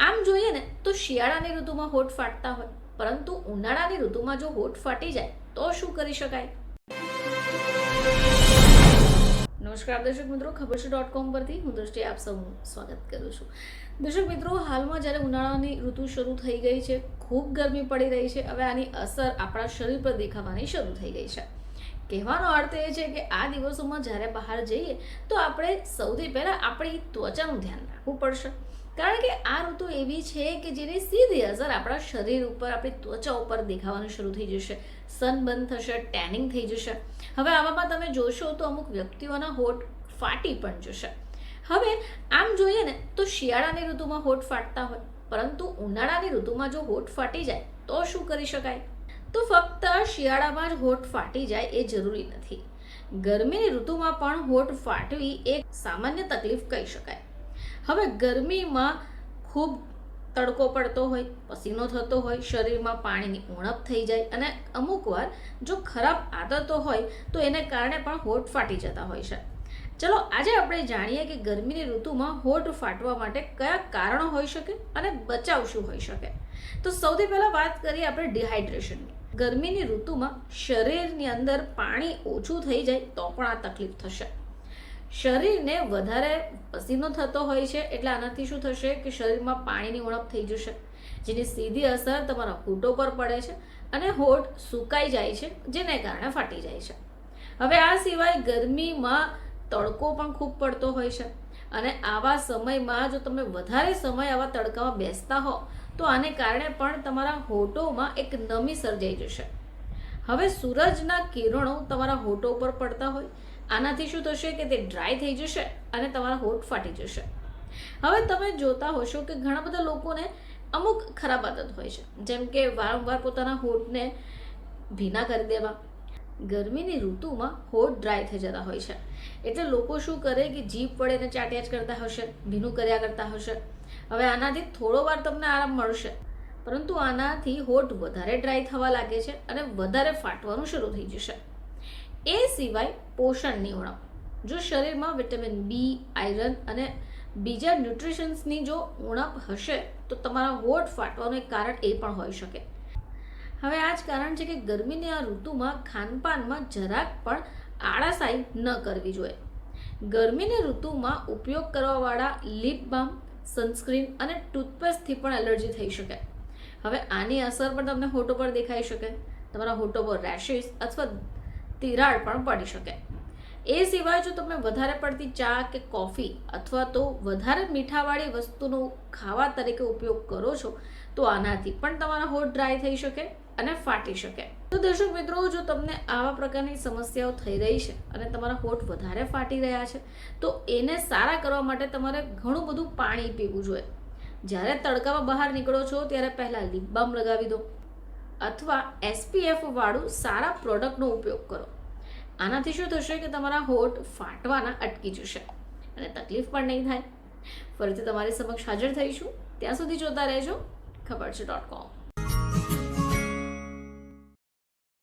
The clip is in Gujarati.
આમ જોઈએ ને તો શિયાળાની ઋતુમાં હોઠ ફાટતા હોય, પરંતુ ઉનાળાની ઋતુમાં જો હોઠ ફાટી જાય તો શું કરી શકાય? નમસ્કાર દર્શક મિત્રો, ખબર છે .com પરથી હું દ્રષ્ટિ આપ સૌનું સ્વાગત કરું છું. દર્શક મિત્રો, હાલમાં જ્યારે ઉનાળાની ઋતુ શરૂ થઈ ગઈ છે, ખૂબ ગરમી પડી રહી છે. હવે આની અસર આપણા શરીર પર દેખાવાની શરૂ થઈ ગઈ છે. કહેવાનો અર્થ એ છે કે આ દિવસોમાં જ્યારે બહાર જઈએ તો આપણે સૌથી પહેલાં આપણી ત્વચાનું ધ્યાન રાખવું પડશે, કારણ કે આ ઋતુ એવી છે કે જેની સીધી અસર આપણા શરીર ઉપર, આપણી ત્વચા ઉપર દેખાવાનું શરૂ થઈ જશે. સનબર્ન થશે, ટેનિંગ થઈ જશે. હવે આવામાં તમે જોશો તો અમુક વ્યક્તિઓના હોઠ ફાટી પણ જશે. હવે આમ જોઈએ ને તો શિયાળાની ઋતુમાં હોઠ ફાટતા હોય, પરંતુ ઉનાળાની ઋતુમાં જો હોઠ ફાટી જાય તો શું કરી શકાય? તો ફક્ત શિયાળામાં જ હોઠ ફાટી જાય એ જરૂરી નથી. ગરમીની ઋતુમાં પણ હોઠ ફાટવી એક સામાન્ય તકલીફ કહી શકાય. હવે ગરમીમાં ખૂબ તડકો પડતો હોય, પસીનો થતો હોય, શરીરમાં પાણીની ઉણપ થઈ જાય અને અમુક વાર જો ખરાબ આદતો હોય તો એને કારણે પણ હોઠ ફાટી જતા હોય છે. ચલો આજે આપણે જાણીએ કે ગરમીની ઋતુમાં હોઠ ફાટવા માટે કયા કારણો હોઈ શકે અને બચાવ શું હોઈ શકે. તો સૌથી પહેલાં વાત કરીએ આપણે ડિહાઇડ્રેશનની. ગરમીની ઋતુમાં શરીરની અંદર પાણી ઓછું થઈ જાય તો પણ આ તકલીફ થશે. શરીરને વધારે પસીનો થતો હોય છે, એટલે આનાથી શું થશે કે શરીરમાં પાણીની ઉણપ થઈ જશે, જેની સીધી અસર તમારા હોઠો પર પડે છે અને હોઠ સુકાઈ જાય છે, જેને કારણે ફાટી જાય છે. હવે આ સિવાય ગરમીમાં તડકો પણ ખૂબ પડતો હોય છે અને આવા સમયમાં જો તમે વધારે સમય આવા તડકામાં બેસતા હો તો આને કારણે પણ તમારા હોઠોમાં એક નમી સર્જાઈ જશે. હવે સૂરજના કિરણો તમારા હોઠો ઉપર પડતા હોય, આનાથી શું થશે કે તે ડ્રાય થઈ જશે અને તમારા હોઠ ફાટી જશે. હવે તમે જોતા હશો કે ઘણા બધા લોકોને અમુક ખરાબ આદત હોય છે, જેમ કે વારંવાર પોતાના હોઠને ભીના કરી દેવા. ગરમીની ઋતુમાં હોઠ ડ્રાય થઈ જતા હોય છે, એટલે લોકો શું કરે કે જીભ વડે એને ચાટ્યા જ કરતા હશે, ભીનું કર્યા કરતા હશે. હવે આનાથી થોડો વાર તમને આરામ મળશે, પરંતુ આનાથી હોઠ વધારે ડ્રાય થવા લાગે છે અને વધારે ફાટવાનું શરૂ થઈ જશે. એ સિવાય પોષણની ઉણપ. જો શરીરમાં વિટામિન બી, આયરન અને બીજા ન્યુટ્રિશન્સની જો ઉણપ હશે તો તમારા હોઠ ફાટવાનું એક કારણ એ પણ હોઈ શકે. હવે આ જ કારણ છે કે ગરમીની આ ઋતુમાં ખાનપાનમાં જરાક પણ આળસાઈ ન કરવી જોઈએ. ગરમીની ઋતુમાં ઉપયોગ કરવાવાળા લિપ બામ, સનસ્ક્રીન અને ટૂથપેસ્ટથી પણ એલર્જી થઈ શકે. હવે આની અસર પણ તમને હોઠો પર દેખાઈ શકે. તમારા હોઠો પર રેશિસ અથવા તિરાડ પણ પડી શકે. એ સિવાય જો તમે વધારે પડતી ચા કે કોફી અથવા તો વધારે મીઠાવાળી વસ્તુનો ખાવા તરીકે ઉપયોગ કરો છો તો આનાથી પણ તમારા હોઠ ડ્રાય થઈ શકે અને ફાટી શકે. તો દર્શક મિત્રો, જો તમને આવા પ્રકારની સમસ્યાઓ થઈ રહી છે અને તમારા હોઠ વધારે ફાટી રહ્યા છે તો એને સારા કરવા માટે તમારે ઘણું બધું પાણી પીવું જોઈએ. જ્યારે તડકામાં બહાર નીકળો છો ત્યારે પહેલાં લિપ બામ લગાવી દો અથવા SPF વાળું સારા પ્રોડક્ટનો ઉપયોગ કરો. આનાથી શું થશે કે તમારા હોઠ ફાટવાના અટકી જશે અને તકલીફ પણ નહીં થાય. ફરીથી તમારી સમક્ષ હાજર થઈશું. ત્યાં સુધી જોતા રહેજો ખબર છે .com.